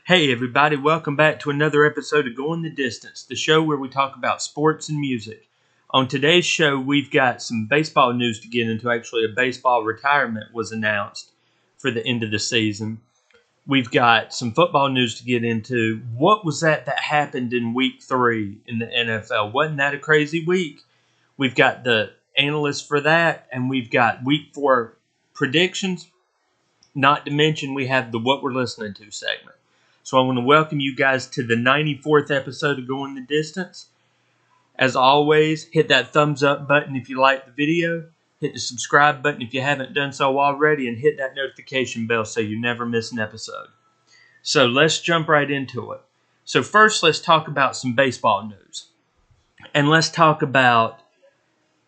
Hey everybody, welcome back to another episode of Going the Distance, the show where we talk about sports and music. On today's show, we've got some baseball news to get into. Actually, a baseball retirement was announced for the end of the season. We've got some football news to get into. What was that happened in week 3 in the NFL? Wasn't that a crazy week? We've got the analysts for that, and we've got week 4 predictions. Not to mention we have the What We're Listening To segment. So I want to welcome you guys to the 94th episode of Going the Distance. As always, hit that thumbs up button if you like the video. Hit the subscribe button if you haven't done so already. And hit that notification bell so you never miss an episode. So let's jump right into it. So first, let's talk about some baseball news. And let's talk about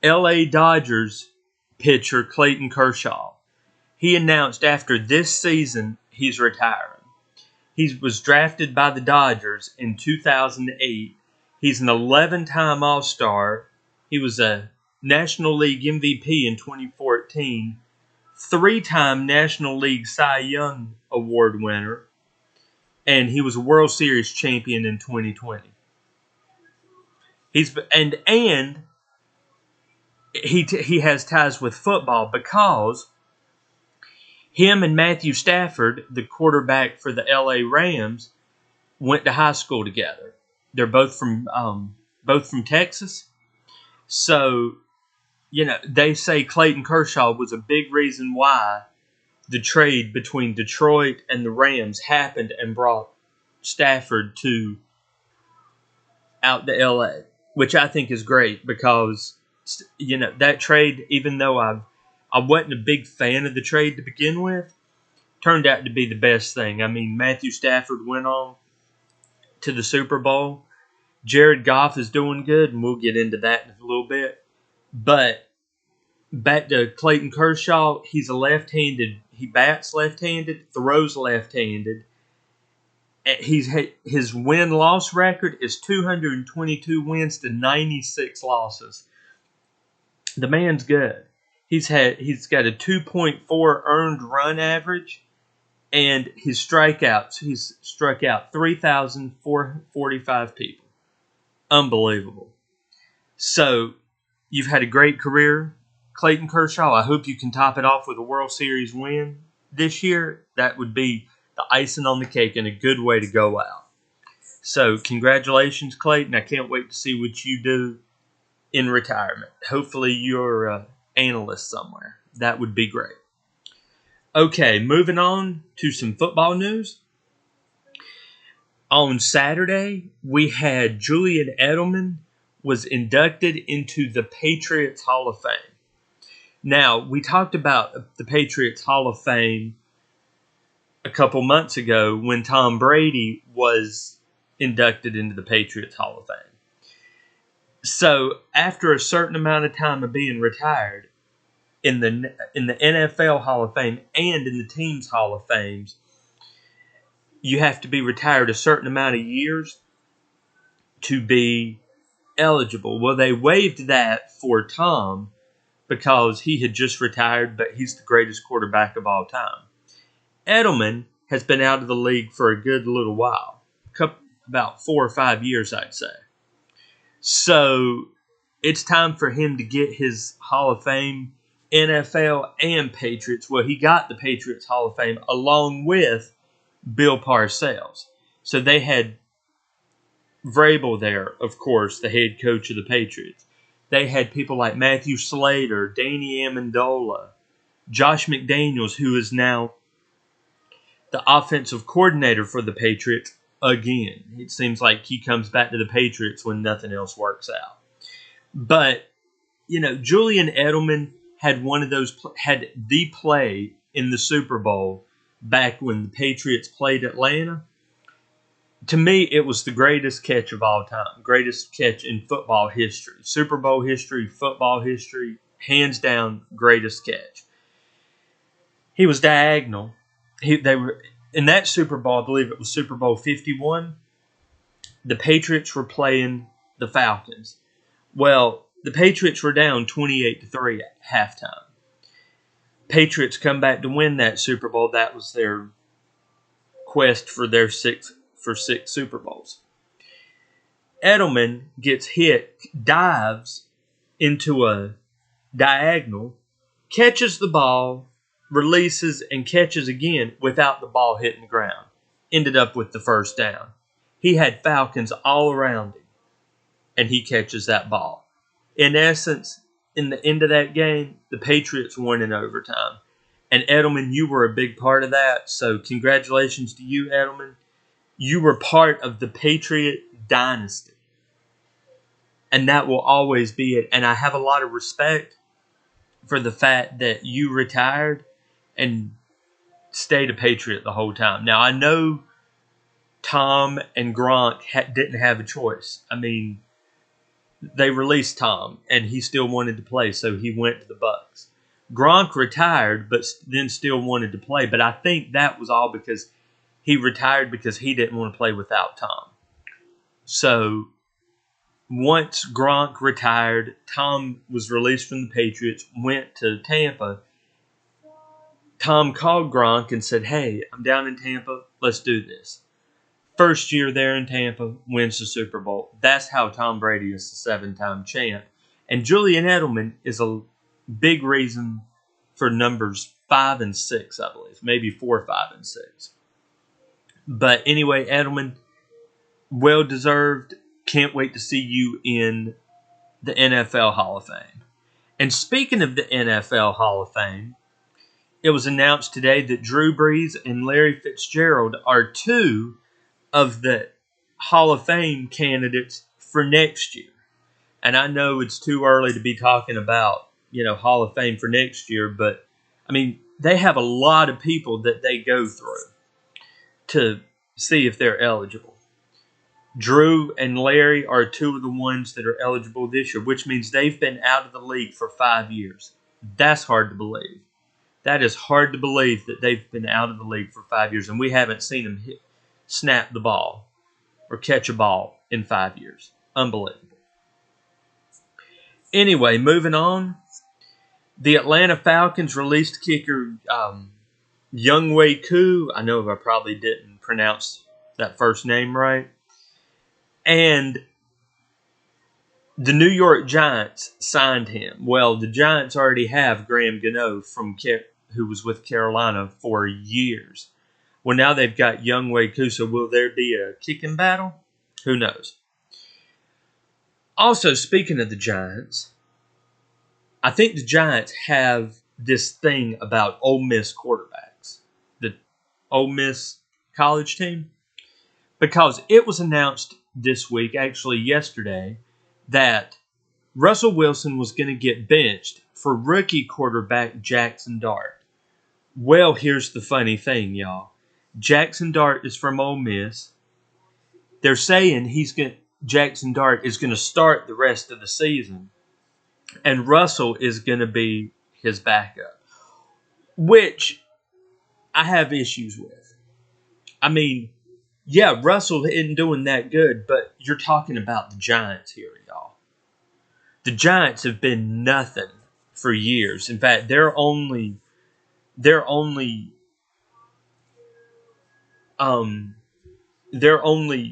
LA Dodgers pitcher Clayton Kershaw. He announced after this season he's retiring. He was drafted by the Dodgers in 2008. He's an 11-time All-Star. He was a National League MVP in 2014, 3-time National League Cy Young Award winner, and he was a World Series champion in 2020. He has ties with football because him and Matthew Stafford, the quarterback for the LA Rams, went to high school together. They're both from Texas. So, they say Clayton Kershaw was a big reason why the trade between Detroit and the Rams happened and brought Stafford out to LA, which I think is great because, that trade, even though I wasn't a big fan of the trade to begin with, turned out to be the best thing. I mean, Matthew Stafford went on to the Super Bowl. Jared Goff is doing good, and we'll get into that in a little bit. But back to Clayton Kershaw, he's a left-handed. He bats left-handed, throws left-handed. His win-loss record is 222 wins to 96 losses. The man's good. He's got a 2.4 earned run average, and his strikeouts, he's struck out 3,445 people. Unbelievable. So, you've had a great career, Clayton Kershaw. I hope you can top it off with a World Series win this year. That would be the icing on the cake and a good way to go out. So, congratulations, Clayton. I can't wait to see what you do in retirement. Hopefully, you're an analyst somewhere. That would be great. Okay, moving on to some football news. On Saturday, we had Julian Edelman was inducted into the Patriots Hall of Fame. Now, we talked about the Patriots Hall of Fame a couple months ago when Tom Brady was inducted into the Patriots Hall of Fame. So, after a certain amount of time of being retired, in the NFL Hall of Fame and in the team's Hall of Fames, you have to be retired a certain amount of years to be eligible. Well, they waived that for Tom because he had just retired, but he's the greatest quarterback of all time. Edelman has been out of the league for a good little while, about 4 or 5 years, I'd say. So it's time for him to get his Hall of Fame, NFL and Patriots. Well, he got the Patriots Hall of Fame along with Bill Parcells. So they had Vrabel there, of course, the head coach of the Patriots. They had people like Matthew Slater, Danny Amendola, Josh McDaniels, who is now the offensive coordinator for the Patriots again. It seems like he comes back to the Patriots when nothing else works out. But, Julian Edelman had had the play in the Super Bowl back when the Patriots played Atlanta. To me, it was the greatest catch of all time. Greatest catch in football history. Super Bowl history, football history. Hands down, greatest catch. He was diagonal. They were in that Super Bowl, I believe it was Super Bowl 51. The Patriots were playing the Falcons. Well, the Patriots were down 28-3 at halftime. Patriots come back to win that Super Bowl. That was their quest for their six Super Bowls. Edelman gets hit, dives into a diagonal, catches the ball, releases, and catches again without the ball hitting the ground. Ended up with the first down. He had Falcons all around him, and he catches that ball. In essence, in the end of that game, the Patriots won in overtime. And Edelman, you were a big part of that, so congratulations to you, Edelman. You were part of the Patriot dynasty. And that will always be it. And I have a lot of respect for the fact that you retired and stayed a Patriot the whole time. Now, I know Tom and Gronk didn't have a choice. I mean, they released Tom, and he still wanted to play, so he went to the Bucs. Gronk retired, but then still wanted to play. But I think that was all because he retired because he didn't want to play without Tom. So once Gronk retired, Tom was released from the Patriots, went to Tampa. Tom called Gronk and said, "Hey, I'm down in Tampa. Let's do this." First year there in Tampa, wins the Super Bowl. That's how Tom Brady is the 7-time champ. And Julian Edelman is a big reason for numbers 5 and 6, I believe. Maybe 4, 5, and 6. But anyway, Edelman, well-deserved. Can't wait to see you in the NFL Hall of Fame. And speaking of the NFL Hall of Fame, it was announced today that Drew Brees and Larry Fitzgerald are two of the Hall of Fame candidates for next year. And I know it's too early to be talking about, Hall of Fame for next year, but, I mean, they have a lot of people that they go through to see if they're eligible. Drew and Larry are two of the ones that are eligible this year, which means they've been out of the league for 5 years. That's hard to believe. That is hard to believe that they've been out of the league for 5 years, and we haven't seen them snap the ball or catch a ball in 5 years. Unbelievable. Anyway, moving on. The Atlanta Falcons released kicker Younghoe Koo. I know I probably didn't pronounce that first name right. And the New York Giants signed him. Well, the Giants already have Graham Gano who was with Carolina for years. Well, now they've got Younghoe Koo, so will there be a kicking battle? Who knows? Also, speaking of the Giants, I think the Giants have this thing about Ole Miss quarterbacks, the Ole Miss college team, because it was announced this week, actually yesterday, that Russell Wilson was going to get benched for rookie quarterback Jackson Dart. Well, here's the funny thing, y'all. Jackson Dart is from Ole Miss. They're saying Jackson Dart is going to start the rest of the season, and Russell is going to be his backup, which I have issues with. I mean, yeah, Russell isn't doing that good, but you're talking about the Giants here, y'all. The Giants have been nothing for years. In fact, they're only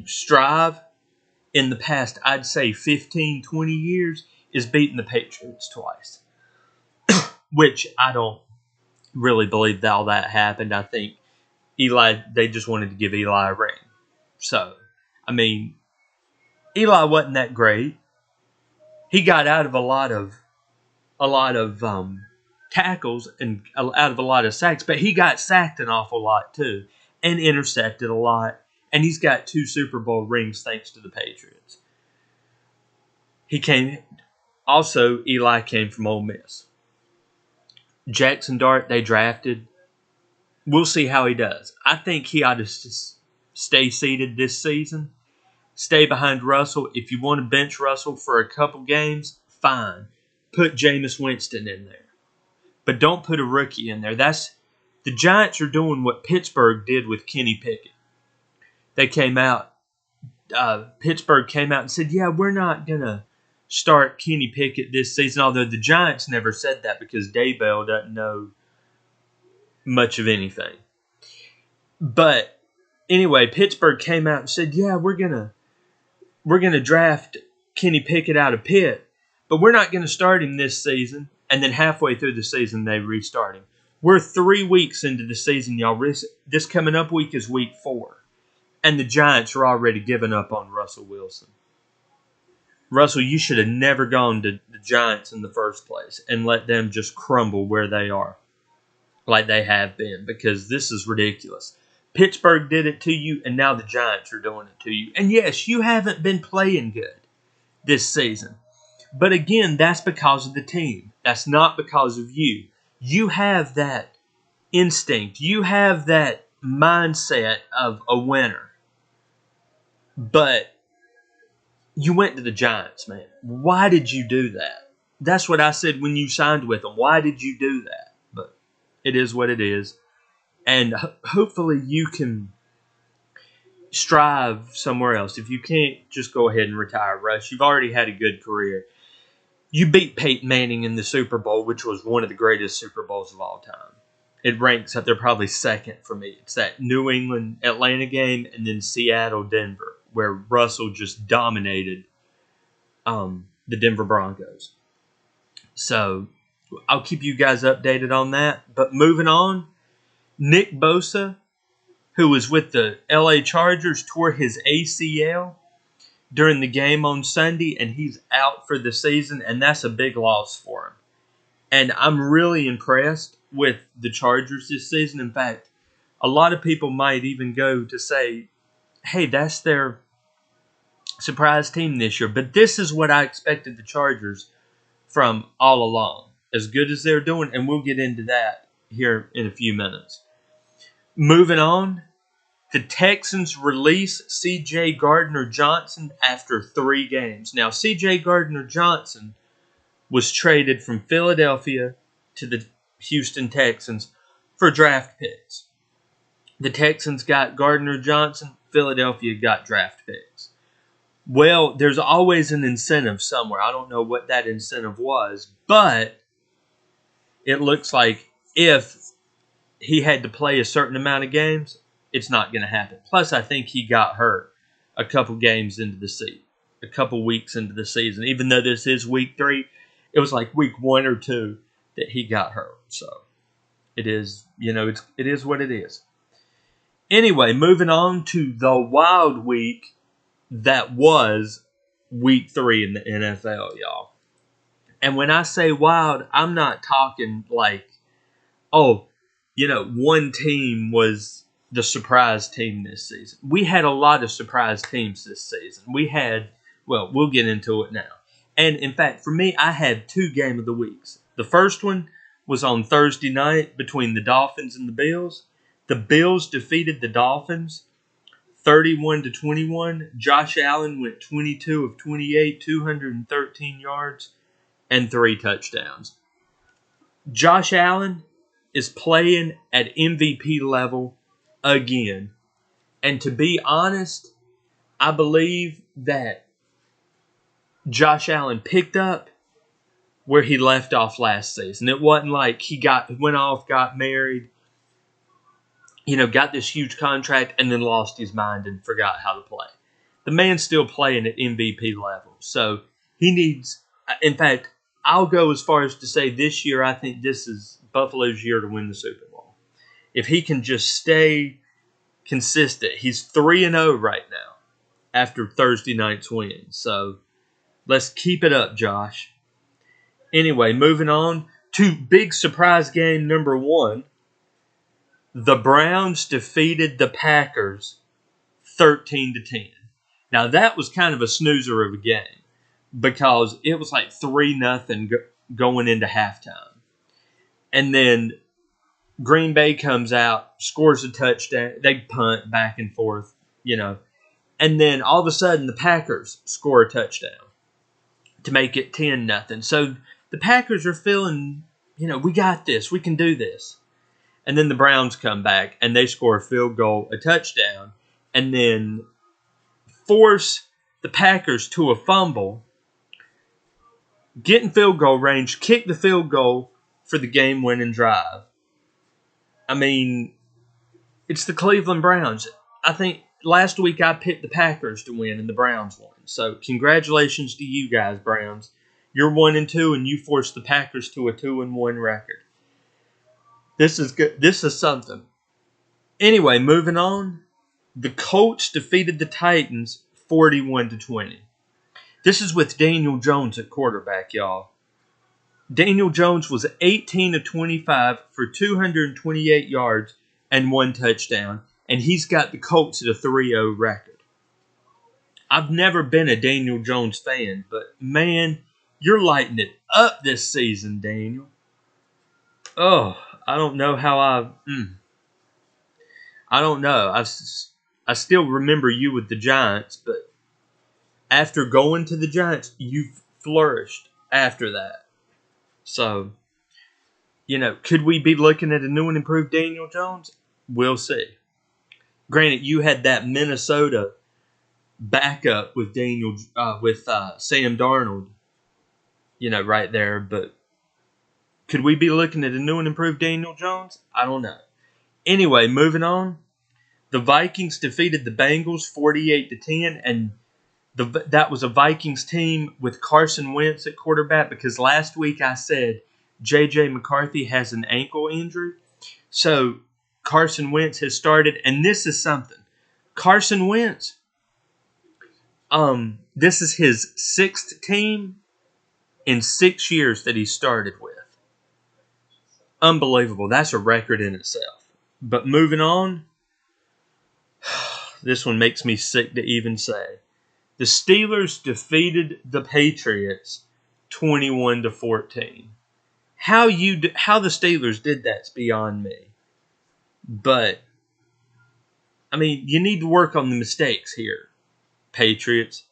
strive in the past, I'd say 15, 20 years, is beating the Patriots twice. Which I don't really believe that all that happened. I think they just wanted to give Eli a ring. So, I mean, Eli wasn't that great. He got out of a lot of tackles and out of a lot of sacks, but he got sacked an awful lot too, and intercepted a lot. And he's got 2 Super Bowl rings thanks to the Patriots. Eli came from Ole Miss. Jackson Dart, they drafted. We'll see how he does. I think he ought to stay seated this season. Stay behind Russell. If you want to bench Russell for a couple games, fine. Put Jameis Winston in there. But don't put a rookie in there. The Giants are doing what Pittsburgh did with Kenny Pickett. They came out, Pittsburgh came out and said, yeah, we're not going to start Kenny Pickett this season, although the Giants never said that because Daybell doesn't know much of anything. But anyway, Pittsburgh came out and said, "Yeah, we're gonna draft Kenny Pickett out of Pitt, but we're not gonna start him this season." And then halfway through the season, they restart him. We're 3 weeks into the season, y'all. This coming up week is week 4, and the Giants are already giving up on Russell Wilson. Russell, you should have never gone to the Giants in the first place and let them just crumble where they are, like they have been, because this is ridiculous. Pittsburgh did it to you, and now the Giants are doing it to you. And yes, you haven't been playing good this season. But again, that's because of the team. That's not because of you. You have that instinct. You have that mindset of a winner. But you went to the Giants, man. Why did you do that? That's what I said when you signed with them. Why did you do that? But it is what it is. And hopefully you can strive somewhere else. If you can't, just go ahead and retire, Russ. You've already had a good career. You beat Peyton Manning in the Super Bowl, which was one of the greatest Super Bowls of all time. It ranks up there probably second for me. It's that New England-Atlanta game and then Seattle-Denver, where Russell just dominated the Denver Broncos. So I'll keep you guys updated on that. But moving on, Nick Bosa, who was with the LA Chargers, tore his ACL during the game on Sunday, and he's out for the season, and that's a big loss for him. And I'm really impressed with the Chargers this season. In fact, a lot of people might even go to say, hey, that's their surprise team this year. But this is what I expected the Chargers from all along. As good as they're doing, and we'll get into that here in a few minutes. Moving on, the Texans release C.J. Gardner-Johnson after 3 games. Now, C.J. Gardner-Johnson was traded from Philadelphia to the Houston Texans for draft picks. The Texans got Gardner-Johnson. Philadelphia got draft picks. Well, there's always an incentive somewhere. I don't know what that incentive was, but it looks like if he had to play a certain amount of games, it's not going to happen. Plus, I think he got hurt a couple games into the season, a couple weeks into the season. Even though this is week 3, it was like week 1 or 2 that he got hurt. So it is, it is what it is. Anyway, moving on to the wild week that was week 3 in the NFL, y'all. And when I say wild, I'm not talking like, one team was the surprise team this season. We had a lot of surprise teams this season. We'll get into it now. And in fact, for me, I had 2 game of the weeks. The first one was on Thursday night between the Dolphins and the Bills. The Bills defeated the Dolphins 31-21. Josh Allen went 22 of 28, 213 yards, and 3 touchdowns. Josh Allen is playing at MVP level again. And to be honest, I believe that Josh Allen picked up where he left off last season. It wasn't like he went off, got married, got this huge contract, and then lost his mind and forgot how to play. The man's still playing at MVP level. So he needs, in fact, I'll go as far as to say this year, I think this is Buffalo's year to win the Super Bowl. If he can just stay consistent, he's 3-0 right now after Thursday night's win. So let's keep it up, Josh. Anyway, moving on to big surprise game number 1. The Browns defeated the Packers 13-10. Now, that was kind of a snoozer of a game because it was like 3-0 going into halftime. And then Green Bay comes out, scores a touchdown. They punt back and forth, And then all of a sudden, the Packers score a touchdown to make it 10-0. So the Packers are feeling, we got this. We can do this. And then the Browns come back, and they score a field goal, a touchdown, and then force the Packers to a fumble, get in field goal range, kick the field goal for the game-winning drive. I mean, it's the Cleveland Browns. I think last week I picked the Packers to win and the Browns won. So congratulations to you guys, Browns. You're 1-2, and you forced the Packers to a 2-1 record. This is good. This is something. Anyway, moving on. The Colts defeated the Titans 41-20. This is with Daniel Jones at quarterback, y'all. Daniel Jones was 18 of 25 for 228 yards and 1 touchdown, and he's got the Colts at a 3-0 record. I've never been a Daniel Jones fan, but man, you're lighting it up this season, Daniel. Oh, I don't know how I don't know. I still remember you with the Giants, but after going to the Giants, you've flourished after that. So, could we be looking at a new and improved Daniel Jones? We'll see. Granted, you had that Minnesota backup with Sam Darnold, right there. But could we be looking at a new and improved Daniel Jones? I don't know. Anyway, moving on. The Vikings defeated the Bengals 48-10, and that was a Vikings team with Carson Wentz at quarterback, because last week I said J.J. McCarthy has an ankle injury. So Carson Wentz has started, and this is something. Carson Wentz, this is his 6th team in 6 years that he started with. Unbelievable. That's a record in itself. But moving on, this one makes me sick to even say. The Steelers defeated the Patriots 21-14. How the Steelers did that's beyond me. But you need to work on the mistakes here, Patriots.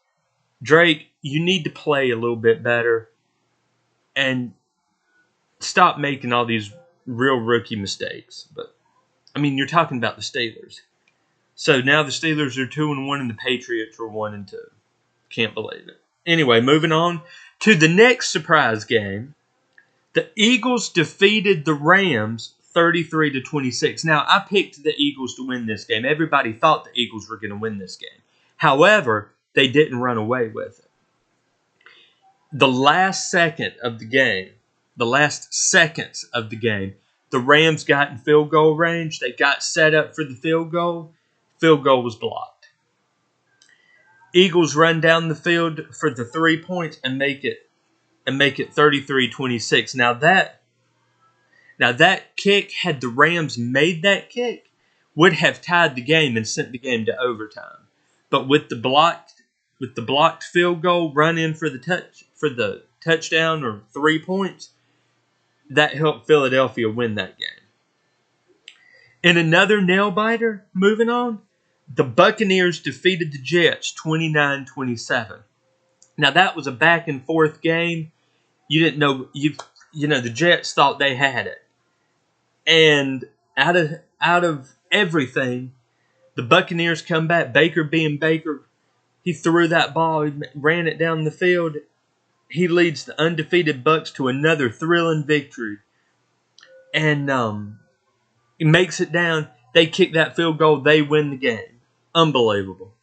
Drake, you need to play a little bit better and stop making all these real rookie mistakes. But you're talking about the Steelers. So now the Steelers are 2-1 and the Patriots are 1-2. Can't believe it. Anyway, moving on to the next surprise game. The Eagles defeated the Rams 33-26. Now, I picked the Eagles to win this game. Everybody thought the Eagles were going to win this game. However, they didn't run away with it. The last seconds of the game, the Rams got in field goal range. They got set up for the field goal. Field goal was blocked. Eagles run down the field for the 3 points and make it 33-26. Now that kick, had the Rams made that kick, would have tied the game and sent the game to overtime. But with the blocked field goal run in for the touchdown or 3 points, that helped Philadelphia win that game. In another nail biter, moving on, the Buccaneers defeated the Jets 29-27. Now that was a back and forth game. You didn't know the Jets thought they had it. And out of everything, the Buccaneers come back. Baker being Baker, he threw that ball, he ran it down the field. He leads the undefeated Bucs to another thrilling victory. And he makes it down. They kick that field goal. They win the game. Unbelievable.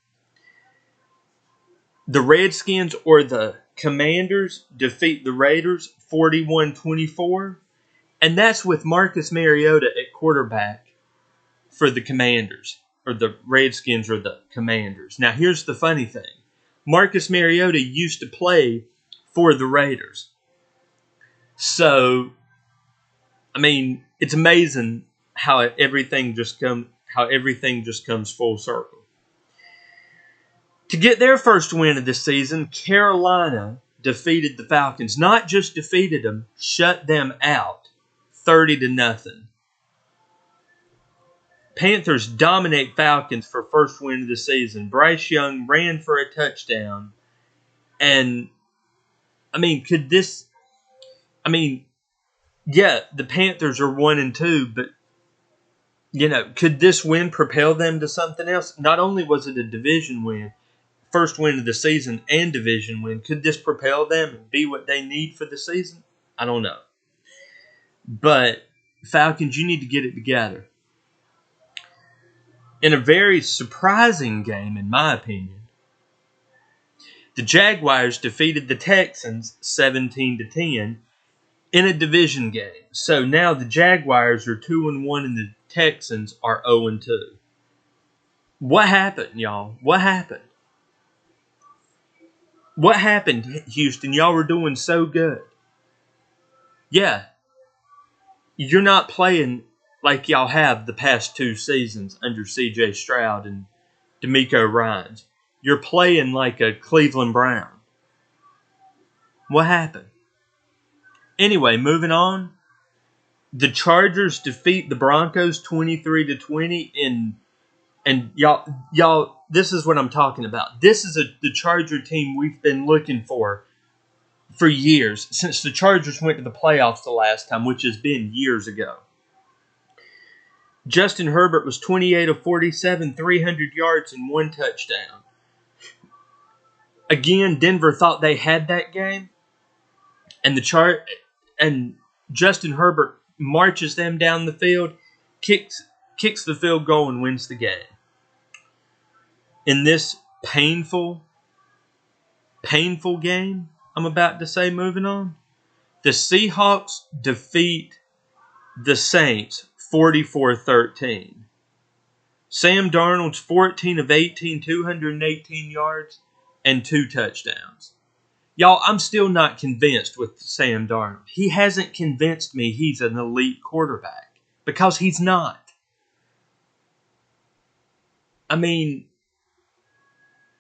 The Redskins or the Commanders defeat the Raiders 41-24. And that's with Marcus Mariota at quarterback for the Commanders. Or the Redskins or the Commanders. Now here's the funny thing. Marcus Mariota used to play for the Raiders. So, it's amazing how everything just comes full circle. To get their first win of the season, Carolina defeated the Falcons. Not just defeated them, shut them out 30-0. Panthers dominate Falcons for first win of the season. Bryce Young ran for a touchdown. And, could this... yeah, the Panthers are 1-2, but, could this win propel them to something else? Not only was it a division win, first win of the season and division win, could this propel them and be what they need for the season? I don't know. But, Falcons, you need to get it together. In a very surprising game, in my opinion, the Jaguars defeated the Texans 17-10 in a division game. So now the Jaguars are 2-1 and the Texans are 0-2. What happened, y'all? What happened? What happened, Houston? Y'all were doing so good. Yeah, you're not playing like y'all have the past 2 seasons under C.J. Stroud and DeMeco Ryans. You're playing like a Cleveland Brown. What happened? Anyway, moving on. The Chargers defeat the Broncos 23-20 and y'all, this is what I'm talking about. This is the Charger team we've been looking for years, since the Chargers went to the playoffs the last time, which has been years ago. Justin Herbert was 28 of 47, 300 yards and 1 touchdown. Again, Denver thought they had that game, and and Justin Herbert marches them down the field, kicks the field goal, and wins the game. In this painful game I'm about to say, moving on, the Seahawks defeat the Saints 44-13. Sam Darnold's 14 of 18, 218 yards, and 2 touchdowns. Y'all, I'm still not convinced with Sam Darnold. He hasn't convinced me he's an elite quarterback, because he's not. I mean,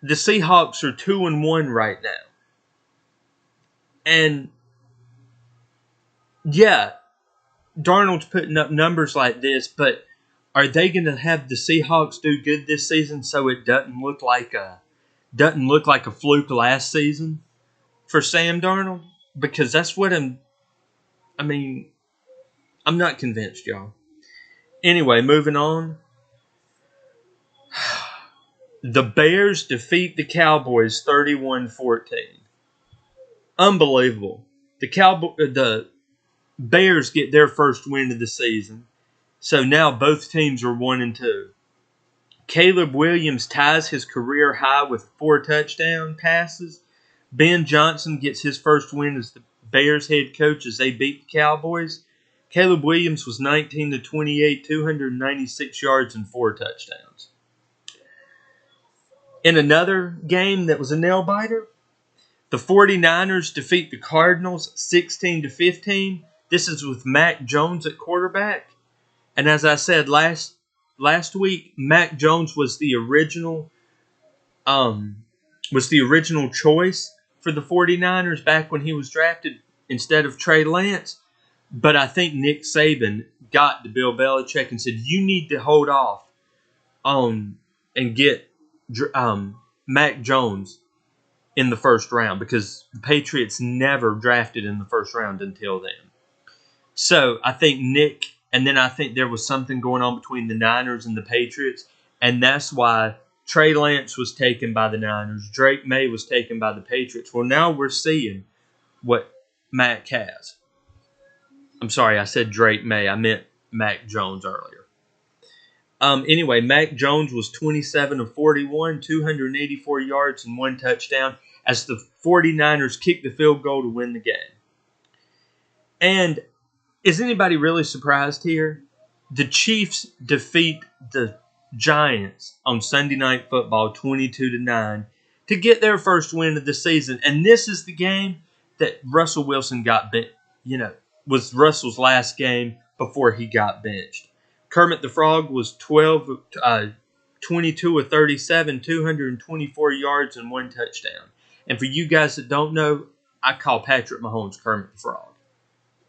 the Seahawks are 2-1 right now. And, yeah, Darnold's putting up numbers like this, but are they going to have the Seahawks do good this season so it doesn't look like a fluke last season for Sam Darnold? Because that's what I'm not convinced, y'all. Anyway, moving on. The Bears defeat the Cowboys 31-14. Unbelievable. The Bears get their first win of the season. So now both teams are 1-2. Caleb Williams ties his career high with 4 touchdown passes. Ben Johnson gets his first win as the Bears head coach as they beat the Cowboys. Caleb Williams was 19-28, 296 yards and 4 touchdowns. In another game that was a nail-biter, the 49ers defeat the Cardinals 16-15. This is with Mac Jones at quarterback. And as I said last week, Mac Jones was the original choice for the 49ers back when he was drafted instead of Trey Lance. But I think Nick Saban got to Bill Belichick and said, you need to hold off on and get Mac Jones in the first round, because the Patriots never drafted in the first round until then. So I think I think there was something going on between the Niners and the Patriots, and that's why Trey Lance was taken by the Niners. Drake May was taken by the Patriots. Well, now we're seeing what Mac has. I'm sorry, I said Drake May. I meant Mac Jones earlier. Anyway, Mac Jones was 27 of 41, 284 yards and 1 touchdown as the 49ers kicked the field goal to win the game. And is anybody really surprised here? The Chiefs defeat the Giants on Sunday Night Football 22-9 to get their first win of the season. And this is the game that Russell Wilson got was Russell's last game before he got benched. Kermit the Frog was 22 of 37, 224 yards and 1 touchdown. And for you guys that don't know, I call Patrick Mahomes Kermit the Frog.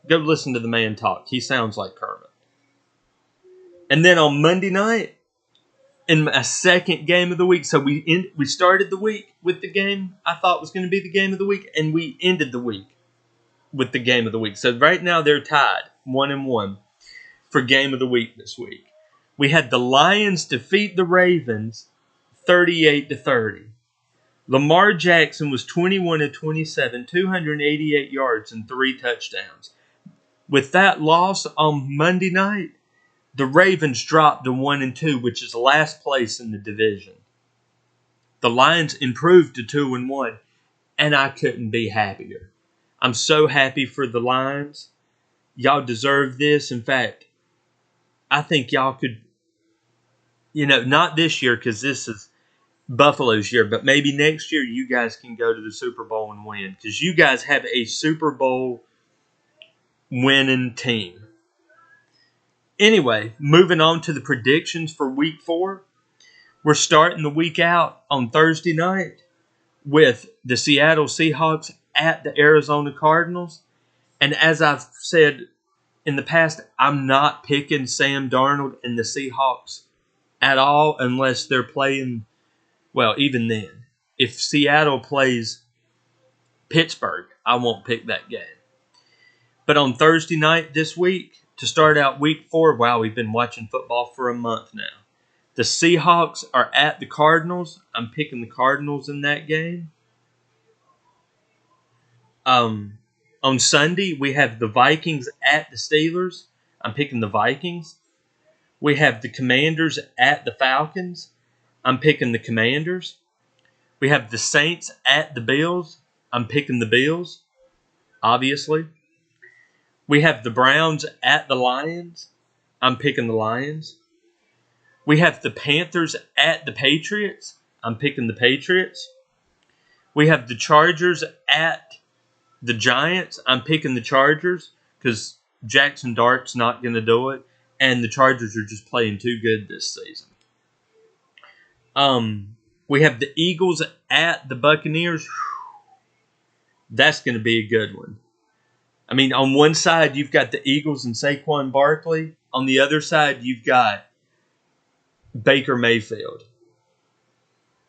Go listen to the man talk. He sounds like Kermit. And then on Monday night, in a second game of the week, so we started the week with the game I thought was going to be the game of the week, and we ended the week with the game of the week. So right now they're tied 1-1 for game of the week this week. We had the Lions defeat the Ravens 38-30. Lamar Jackson was 21 of 27, 288 yards and 3 touchdowns. With that loss on Monday night, The Ravens dropped to 1-2, which is last place in the division. The Lions improved to 2-1, and I couldn't be happier. I'm so happy for the Lions. Y'all deserve this. In fact, I think y'all could, not this year because this is Buffalo's year, but maybe next year you guys can go to the Super Bowl and win because you guys have a Super Bowl winning team. Anyway, moving on to the predictions for Week 4. We're starting the week out on Thursday night with the Seattle Seahawks at the Arizona Cardinals. And as I've said in the past, I'm not picking Sam Darnold and the Seahawks at all unless they're playing, well, even then. If Seattle plays Pittsburgh, I won't pick that game. But on Thursday night this week, to start out Week 4, wow, we've been watching football for a month now. The Seahawks are at the Cardinals. I'm picking the Cardinals in that game. On Sunday, we have the Vikings at the Steelers. I'm picking the Vikings. We have the Commanders at the Falcons. I'm picking the Commanders. We have the Saints at the Bills. I'm picking the Bills, obviously. We have the Browns at the Lions. I'm picking the Lions. We have the Panthers at the Patriots. I'm picking the Patriots. We have the Chargers at the Giants. I'm picking the Chargers because Jackson Dart's not going to do it. And the Chargers are just playing too good this season. We have the Eagles at the Buccaneers. That's going to be a good one. I mean, on one side, you've got the Eagles and Saquon Barkley. On the other side, you've got Baker Mayfield.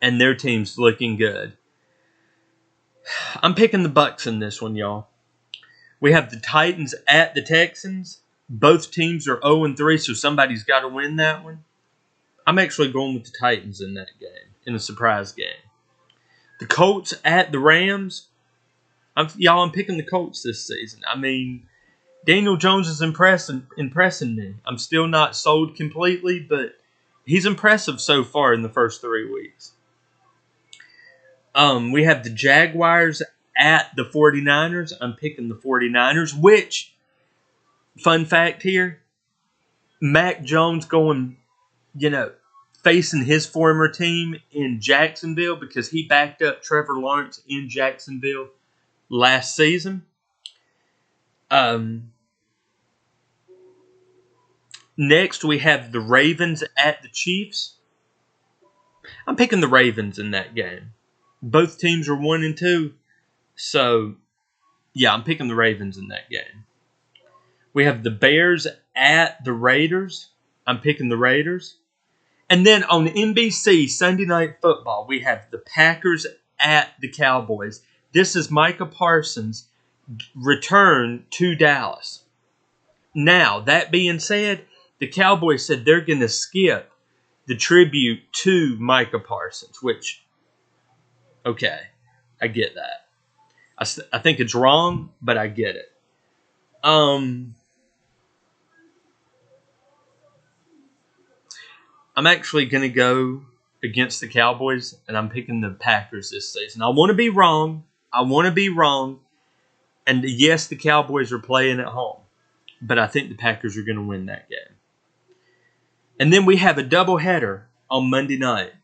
And their team's looking good. I'm picking the Bucs in this one, y'all. We have the Titans at the Texans. Both teams are 0-3, so somebody's got to win that one. I'm actually going with the Titans in that game, in a surprise game. The Colts at the Rams. I'm picking the Colts this season. I mean, Daniel Jones is impressing me. I'm still not sold completely, but he's impressive so far in the first 3 weeks. We have the Jaguars at the 49ers. I'm picking the 49ers, which, fun fact here, Mac Jones going, facing his former team in Jacksonville because he backed up Trevor Lawrence in Jacksonville last season. Next, we have the Ravens at the Chiefs. I'm picking the Ravens in that game. Both teams are 1-2, so yeah, I'm picking the Ravens in that game. We have the Bears at the Raiders. I'm picking the Raiders. And then on NBC Sunday Night Football, we have the Packers at the Cowboys. This is Micah Parsons' return to Dallas. Now, that being said, the Cowboys said they're going to skip the tribute to Micah Parsons, which, okay, I get that. I think it's wrong, but I get it. I'm actually going to go against the Cowboys, and I'm picking the Packers this season. I want to be wrong. And yes, the Cowboys are playing at home, but I think the Packers are going to win that game. And then we have a doubleheader on Monday night.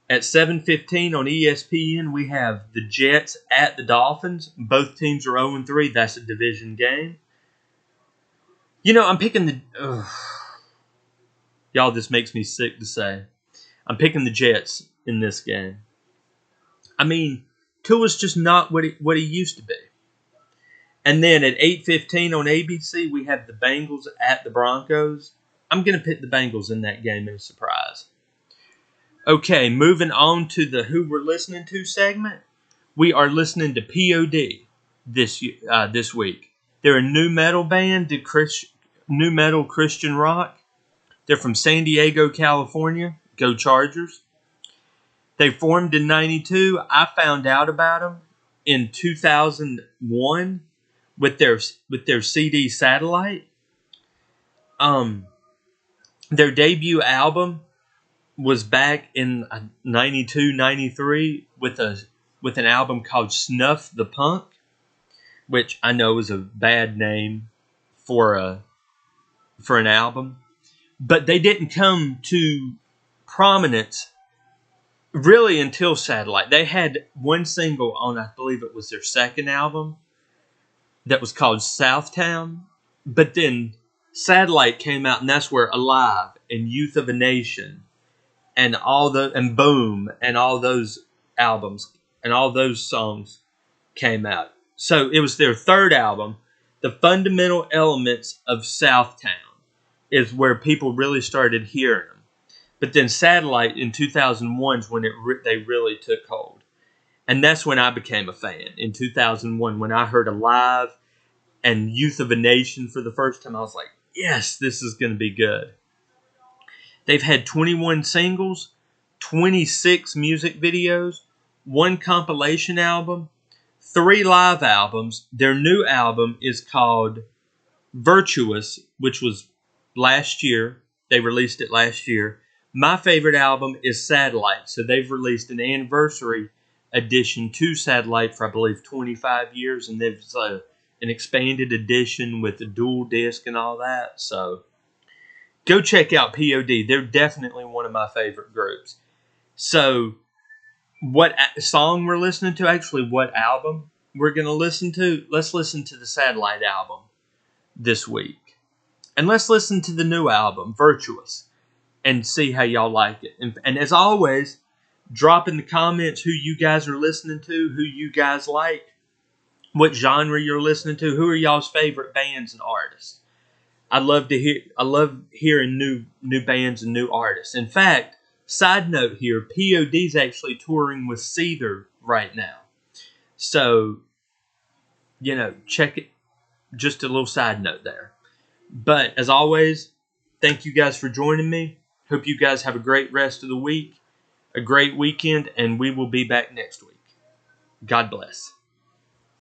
At 7:15 on ESPN, we have the Jets at the Dolphins. Both teams are 0-3. That's a division game. I'm picking the... Y'all, this makes me sick to say. I'm picking the Jets in this game. I mean, Tua's just not what he used to be. And then at 8:15 on ABC, we have the Bengals at the Broncos. I'm going to pick the Bengals in that game in a surprise. Okay, moving on to the Who We're Listening To segment. We are listening to POD this week. They're a new metal band, new metal Christian rock. They're from San Diego, California. Go Chargers. They formed in 92. I found out about them in 2001 with their CD Satellite. Their debut album was back in 92, 93 with an album called Snuff the Punk, which I know is a bad name for an album. But they didn't come to prominence really until Satellite. They had one single on, I believe it was their second album, that was called Southtown. But then Satellite came out, and that's where Alive and Youth of a Nation and Boom and all those albums and all those songs came out. So it was their third album. The Fundamental Elements of Southtown is where people really started hearing them. But then Satellite in 2001 is when they really took hold. And that's when I became a fan, in 2001. When I heard Alive and Youth of a Nation for the first time, I was like, yes, this is going to be good. They've had 21 singles, 26 music videos, one compilation album, 3 live albums. Their new album is called Virtuous, which was last year. They released it last year. My favorite album is Satellite. So they've released an anniversary edition to Satellite for, I believe, 25 years. And there's an expanded edition with a dual disc and all that. So go check out POD. They're definitely one of my favorite groups. So what song we're listening to, actually what album we're going to listen to, let's listen to the Satellite album this week. And let's listen to the new album, Virtuous, and see how y'all like it. And as always, drop in the comments who you guys are listening to, who you guys like, what genre you're listening to, who are y'all's favorite bands and artists. I love hearing new bands and new artists. In fact, side note here, POD's actually touring with Seether right now. So, check it. Just a little side note there. But as always, thank you guys for joining me. Hope you guys have a great rest of the week, a great weekend, and we will be back next week. God bless.